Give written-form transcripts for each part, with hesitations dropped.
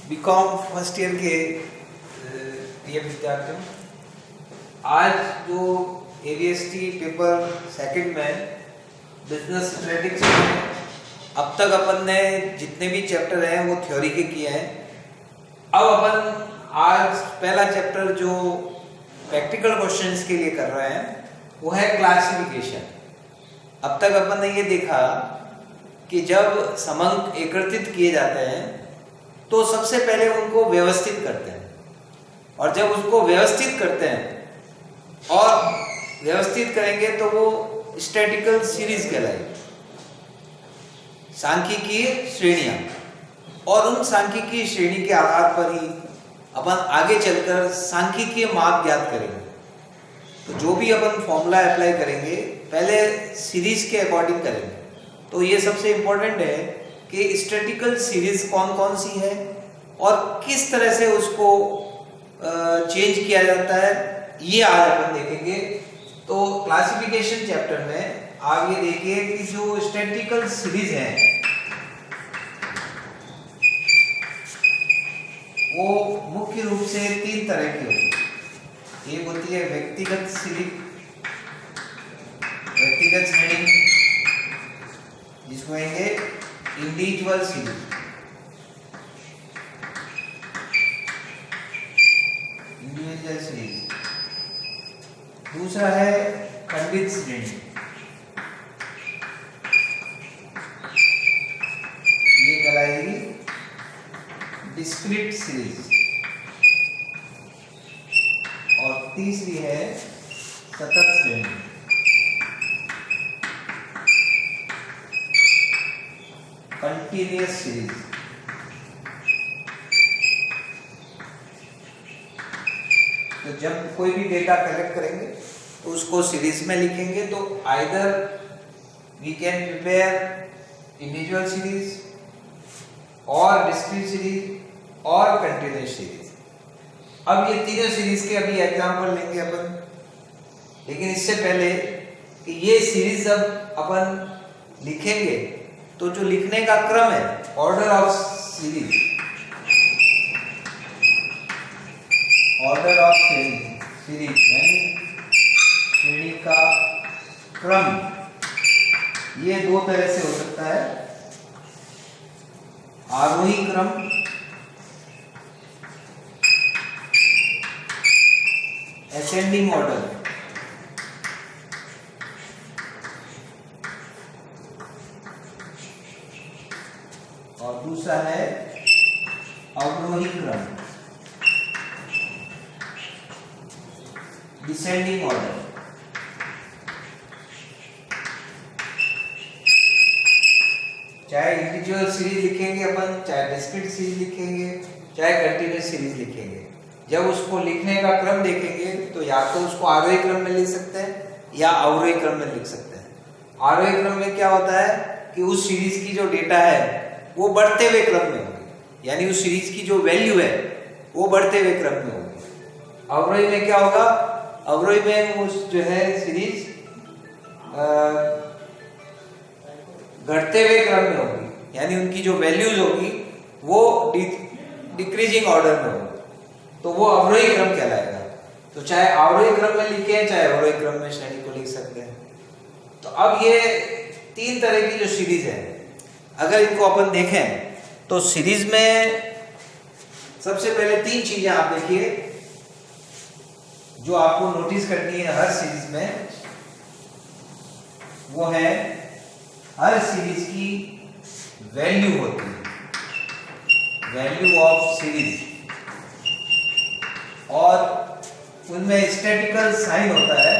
BCom first year के प्रिय विद्यार्थियों, आज जो एवीएसटी पेपर सेकंड में बिजनेस स्ट्रेटेजिक्स में अब तक अपन ने जितने भी चैप्टर हैं वो थ्योरी के किए हैं। अब अपन आज पहला चैप्टर जो प्रैक्टिकल क्वेश्चंस के लिए कर रहे हैं वो है क्लासिफिकेशन। अब तक अपन ने ये देखा कि जब समंक एकत्रित किए जाते हैं तो सबसे पहले उनको व्यवस्थित करते हैं, और जब उसको व्यवस्थित करते हैं और व्यवस्थित करेंगे तो वो स्टैटिकल सीरीज कहलाएगी, सांख्यिकीय श्रेणियां। और उन सांख्यिकीय श्रेणी के आधार पर ही अपन आगे चलकर सांख्यिकीय माप ज्ञात करेंगे। तो जो भी अपन फॉर्मूला अप्लाई करेंगे पहले सीरीज के अकॉर्डिंग करेंगे। तो ये सबसे इम्पोर्टेंट है कि स्टैटिकल सीरीज कौन कौन सी है और किस तरह से उसको चेंज किया जाता है, ये आज अपन देखेंगे। तो क्लासिफिकेशन चैप्टर में आप ये देखिए कि जो स्टैटिकल सीरीज है वो मुख्य रूप से तीन तरह की होती है। एक होती है व्यक्तिगत सीरीज, व्यक्तिगत श्रेणी, जिसको कहेंगे इंडिविजुअल सीरीज। Individual series. दूसरा है खंडित श्रेणी, ये कहलाएगी डिस्क्रीट सीरीज। और तीसरी है सतत श्रेणी, कंटिन्यूअस सीरीज। तो जब कोई भी डेटा कलेक्ट करेंगे तो उसको सीरीज में लिखेंगे। तो either we can prepare individual series और डिस्क्रीट सीरीज और कंटिन्यूअस सीरीज। अब ये तीनों सीरीज के अभी एग्जांपल लेंगे अपन, लेकिन इससे पहले कि ये सीरीज जब अपन लिखेंगे तो जो लिखने का क्रम है, order of series, order of series यानी श्रेणी का क्रम, ये दो तरह से हो सकता है। आरोही क्रम असेंडिंग ऑर्डर, और दूसरा है अवरोही क्रम डिसेंडिंग ऑर्डर। चाहे इंडिविजुअल सीरीज लिखेंगे अपन, चाहे डिस्क्रीट सीरीज लिखेंगे, चाहे कंटिन्यूअस सीरीज लिखेंगे, जब उसको लिखने का क्रम देखेंगे तो या तो उसको आरोही क्रम में लिख सकते हैं या अवरोही क्रम में लिख सकते हैं। आरोही क्रम में क्या होता है कि उस सीरीज की जो डेटा है वो बढ़ते हुए क्रम में होगी, यानी उस सीरीज की जो वैल्यू है वो बढ़ते हुए क्रम में होगी। अवरोही में क्या होगा, अवरोही में वो जो है सीरीज घटते हुए क्रम में होगी, यानी उनकी जो वैल्यूज होगी वो डिक्रीजिंग ऑर्डर में होगी, तो वो अवरोही क्रम कहलाएगा। तो चाहे अवरोही क्रम में लिखे चाहे अवरोही क्रम में श्रेणी को लिख सकते हैं। तो अब ये तीन तरह की जो सीरीज है, अगर इनको अपन देखें तो सीरीज में सबसे पहले तीन चीजें आप देखिए जो आपको नोटिस करनी है हर सीरीज में। वो है हर सीरीज की वैल्यू होती है, वैल्यू ऑफ सीरीज, और उनमें स्टैटिकल साइन होता है,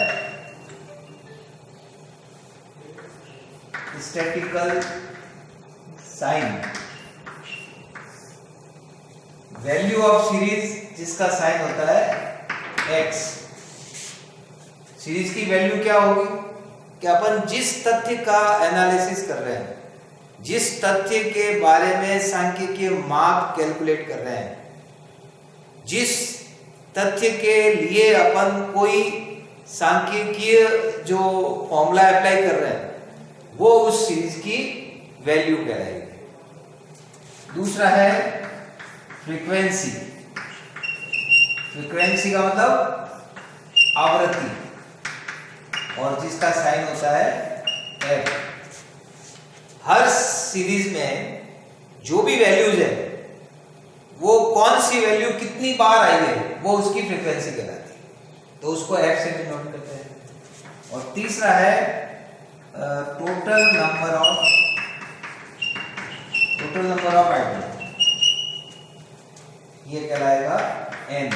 statistical sign. Value of series जिसका साइन होता है x। सीरीज की वैल्यू क्या होगी कि अपन जिस तथ्य का एनालिसिस कर रहे हैं, जिस तथ्य के बारे में सांख्यिकीय माप कैलकुलेट कर रहे हैं, जिस तथ्य के लिए अपन कोई सांख्यिकीय जो फॉर्मूला अप्लाई कर रहे हैं वो उस सीरीज की वैल्यू कहलाएगी। दूसरा है फ्रीक्वेंसी, फ्रीक्वेंसी का मतलब आवृत्ति, और जिसका साइन होता है एफ। हर सीरीज में जो भी वैल्यूज है वो कौन सी वैल्यू कितनी बार आई है वो उसकी फ्रीक्वेंसी कहलाती है, तो उसको एफ से भी नोट करते हैं। और तीसरा है टोटल नंबर ऑफ आइटम, ये कहलाएगा एन।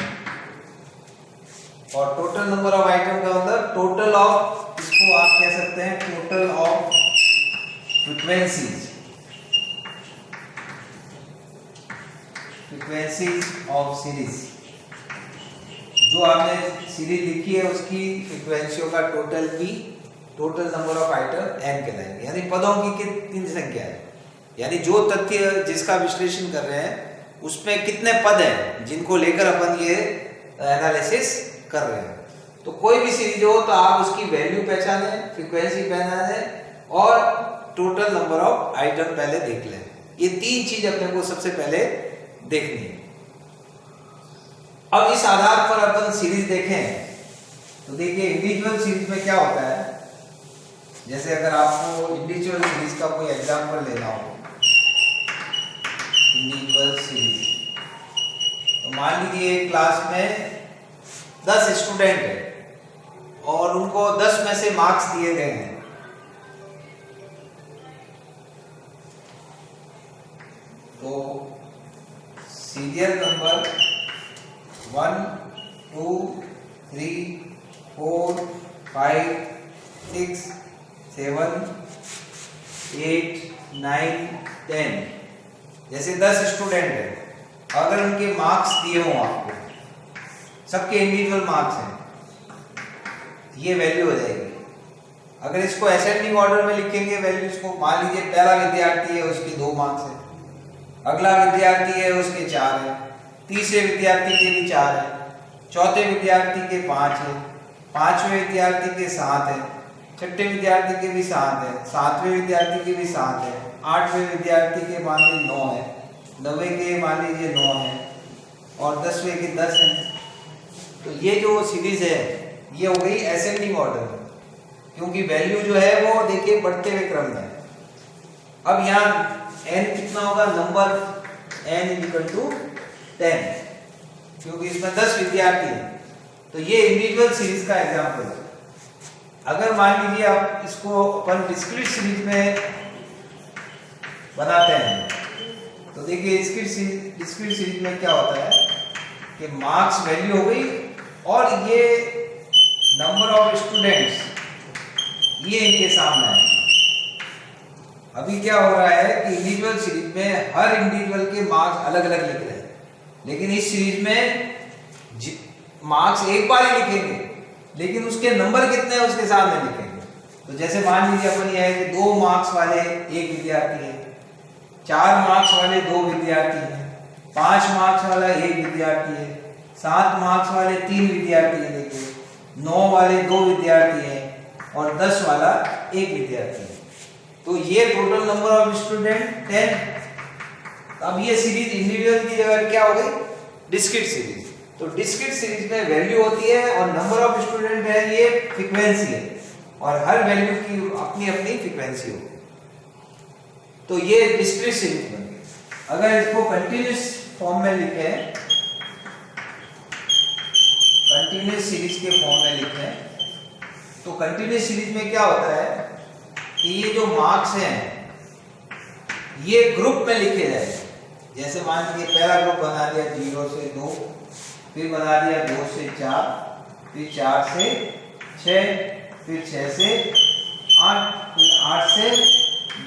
और टोटल नंबर ऑफ आइटम का मतलब टोटल ऑफ, इसको आप कह सकते हैं total of frequencies of series. जो आपने सीरीज लिखी है उसकी फ्रीक्वेंसियों का टोटल की total number of item N कहलाएंगे, यानी पदों की कितनी संख्या है, यानी जो तथ्य जिसका विश्लेषण कर रहे हैं उसमें कितने पद हैं जिनको लेकर अपन ये एनालिसिस कर रहे हैं। तो कोई भी सीरीज हो तो आप उसकी वैल्यू पहचाने, फ्रीक्वेंसी पहचाने और टोटल नंबर ऑफ आइटम पहले देख लें। ये तीन चीज अपने को सबसे पहले देखनी है। अब इस आधार पर अपन सीरीज देखें तो देखिए इंडिविजुअल सीरीज में क्या होता है। जैसे अगर आपको इंडिविजुअल सीरीज का कोई एग्जांपल लेना हो, इंडिविजुअल सीरीज, तो मान लीजिए क्लास में 10 स्टूडेंट है और उनको 10 में से मार्क्स दिए गए हैं। तो सीरियल नंबर 1 2 3 4 5 6 7 8 9 10, जैसे 10 स्टूडेंट है, अगर उनके मार्क्स दिए हों आपको, सबके इंडिविजुअल मार्क्स हैं, ये वैल्यू हो जाएगी। अगर इसको असेंडिंग ऑर्डर में लिखेंगे वैल्यूज को, मान लीजिए पहला विद्यार्थी है उसके 2 मार्क्स है, अगला विद्यार्थी है उसके 4 है, तीसरे विद्यार्थी के भी 4 है, चौथे विद्यार्थी के 5 है, पांचवें विद्यार्थी के 7 है, छठे विद्यार्थी के भी 7 है, सातवें विद्यार्थी के भी 7 है, आठवें विद्यार्थी के मान लीजिए 9 है, 9वें के मान लीजिए 9 है और 10वें के 10 है। तो ये जो सीरीज है ये हो गई असेंडिंग ऑर्डर, क्योंकि वैल्यू जो है वो देखिए बढ़ते हुए क्रम में। अब यहाँ n कितना होगा, नंबर n इक्वल टू 10, क्योंकि इसमें 10 विद्यार्थी हैं। तो ये इंडिविजुअल सीरीज का एग्जांपल है। अगर मान लीजिए आप इसको अपन डिस्क्रीट सीरीज में बनाते हैं तो देखिए डिस्क्रीट सीरीज में क्या होता है कि मार्क्स वैल्यू हो गई और ये नंबर ऑफ स्टूडेंट्स ये इनके सामने है। अभी क्या हो रहा है कि इंडिविजुअल सीरीज में हर इंडिविजुअल के मार्क्स अलग अलग लिख रहे हैं, लेकिन इस सीरीज में मार्क्स एक बार ही लिखेंगे, लेकिन उसके नंबर कितने हैं उसके सामने लिखेंगे। तो जैसे मान लीजिए अपन ये है कि 2 मार्क्स वाले एक विद्यार्थी है, 4 मार्क्स वाले 2 विद्यार्थी हैं, 5 मार्क्स वाला एक विद्यार्थी है, 7 मार्क्स वाले 3 विद्यार्थी है, देखिए 9 वाले 2 विद्यार्थी हैं और 10 वाला एक विद्यार्थी है। तो ये टोटल नंबर ऑफ स्टूडेंट 10। अब ये सीरीज इंडिविजुअल की जगह क्या हो गई, डिस्क्रीट सीरीज। तो डिस्क्रीट सीरीज में वैल्यू होती है और नंबर ऑफ स्टूडेंट है ये फ्रीक्वेंसी है, और हर वैल्यू की अपनी अपनी फ्रीक्वेंसी होगी। तो ये डिस्क्रीट सीरीज बन गई। अगर इसको कंटिन्यूस फॉर्म में लिखें, कंटिन्यूस सीरीज के फॉर्म में लिखें, तो कंटिन्यूस सीरीज में क्या होता है कि ये जो मार्क्स हैं ये ग्रुप में लिखे जाए। जैसे मान लीजिए पहला ग्रुप बना दिया 0 से 2, फिर बना दिया 2 से 4, फिर 4 से 6, फिर 6 से 8, फिर 8 से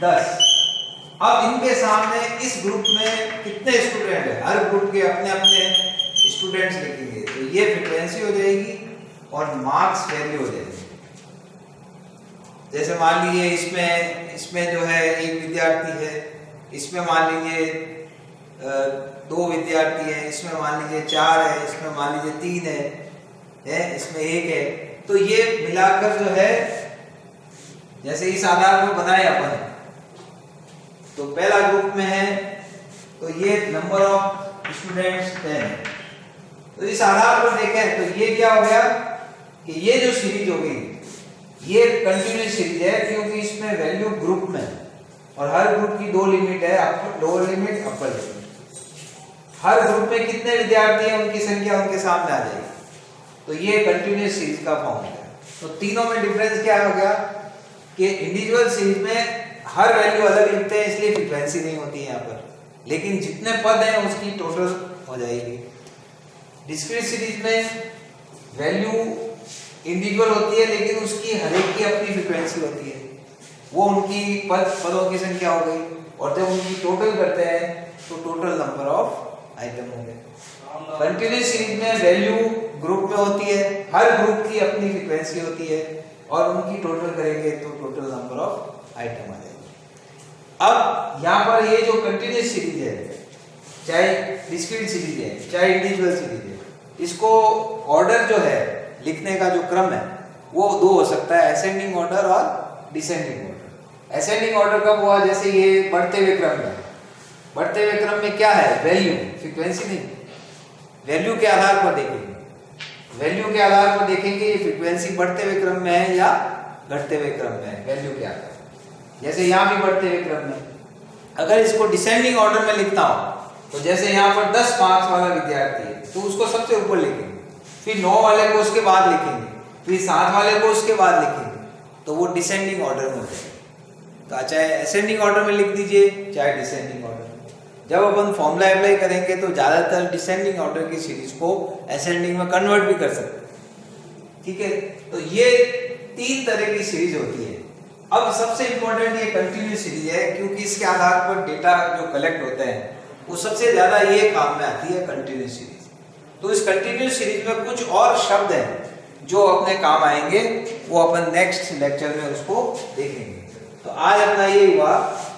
10। अब इनके सामने इस ग्रुप में कितने स्टूडेंट हैं, हर ग्रुप के अपने अपने स्टूडेंट्स लिखेंगे। तो ये फ्रीक्वेंसी हो जाएगी और मार्क्स वैल्यू हो जाएगी। जैसे मान लीजिए इसमें जो है एक विद्यार्थी है, इसमें मान लीजिए 2 विद्यार्थी हैं, इसमें मान लीजिए 4 है, इसमें मान लीजिए 3 है, इसमें 1 है। तो ये मिलाकर जो है जैसे इस आधार पर बनाए अपन, तो पहला ग्रुप में है तो ये नंबर ऑफ स्टूडेंट्स 10। तो इस आधार पर देखें तो ये क्या हो गया कि ये जो सीरीज हो गई ये कंटिन्यूस सीरीज है, क्योंकि इसमें वैल्यू ग्रुप में है और हर ग्रुप की दो लिमिट है, लोअर लिमिट अपर लिमिट। हर ग्रुप में कितने विद्यार्थी हैं उनकी संख्या उनके सामने आ जाएगी। तो ये कंटिन्यूस सीरीज का फॉर्म है। तो तीनों में डिफरेंस क्या हो गया कि इंडिविजुअल सीरीज में हर वैल्यू अलग लिखते हैं, इसलिए फ्रीक्वेंसी नहीं होती है यहाँ पर, लेकिन जितने पद हैं उसकी टोटल हो जाएगी। डिस्क्रीट सीरीज में वैल्यू इंडिविजुअल होती है, लेकिन उसकी हर एक की अपनी फ्रीक्वेंसी होती है, वो उनकी पदों की संख्या हो गई, और जब उनकी टोटल करते हैं तो टोटल नंबर ऑफ आइटम हो गए। कंटिन्यूस सीरीज में वैल्यू ग्रुप में होती है, हर ग्रुप की अपनी फ्रीक्वेंसी होती है, और उनकी टोटल करेंगे तो टोटल नंबर ऑफ आइटम आ जाएगी। अब यहाँ पर ये जो कंटिन्यूस सीरीज है, चाहे डिस्क्रीट सीरीज है चाहे इंडिविजुअल सीरीज है, इसको ऑर्डर जो है लिखने का जो क्रम है वो दो हो सकता है, असेंडिंग ऑर्डर और डिसेंडिंग ऑर्डर। असेंडिंग ऑर्डर कब हुआ, जैसे ये बढ़ते हुए क्रम में, बढ़ते हुए क्रम में क्या है, वैल्यू, फ्रीक्वेंसी नहीं, वैल्यू के आधार पर देखेंगे, वैल्यू के आधार पर देखेंगे ये फ्रीक्वेंसी बढ़ते हुए क्रम में है या घटते हुए क्रम में है, वैल्यू के आधार पर। जैसे यहाँ भी बढ़ते हुए क्रम में, अगर इसको डिसेंडिंग ऑर्डर में लिखता हूँ तो जैसे यहाँ पर 10 मार्क्स वाला विद्यार्थी है तो उसको सबसे ऊपर लिखेंगे, फिर 9 वाले को उसके बाद लिखेंगे, फिर 7 वाले को उसके बाद लिखेंगे, तो वो डिसेंडिंग ऑर्डर में हो जाएगा। तो चाहे असेंडिंग ऑर्डर में लिख दीजिए चाहे डिसेंडिंग ऑर्डर में। जब अपन फॉर्मूला अप्लाई करेंगे तो ज्यादातर डिसेंडिंग ऑर्डर की सीरीज को असेंडिंग में कन्वर्ट भी कर सकते हैं, ठीक है। तो ये 3 तरह की सीरीज होती है। अब सबसे इंपॉर्टेंट ये कंटिन्यूस सीरीज है, क्योंकि इसके आधार पर डेटा जो कलेक्ट होते हैं वो सबसे ज्यादा ये काम में आती है, कंटिन्यूस सीरीज। तो इस कंटिन्यूस सीरीज में कुछ और शब्द हैं जो अपने काम आएंगे, वो अपन नेक्स्ट लेक्चर में उसको देखेंगे। तो आज अपना ये हुआ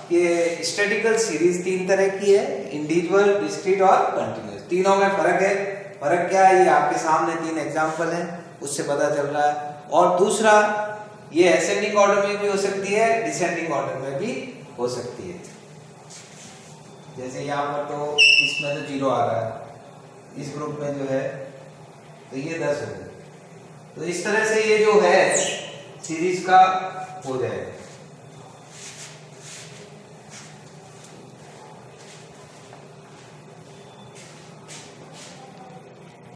कि स्टैटिकल सीरीज 3 तरह की है, इंडिविजुअल, डिस्क्रीट और कंटिन्यूस। तीनों में फर्क है। फर्क क्या है, ये आपके सामने 3 एग्जांपल हैं, उससे पता चल रहा है। और दूसरा, ये असेंडिंग ऑर्डर में भी हो सकती है, डिसेंडिंग ऑर्डर में भी हो सकती है। जैसे यहाँ पर तो इसमें तो 0 आ रहा है, इस ग्रुप में जो है तो ये 10 हो गया। तो इस तरह से ये जो है सीरीज का हो जाएगा।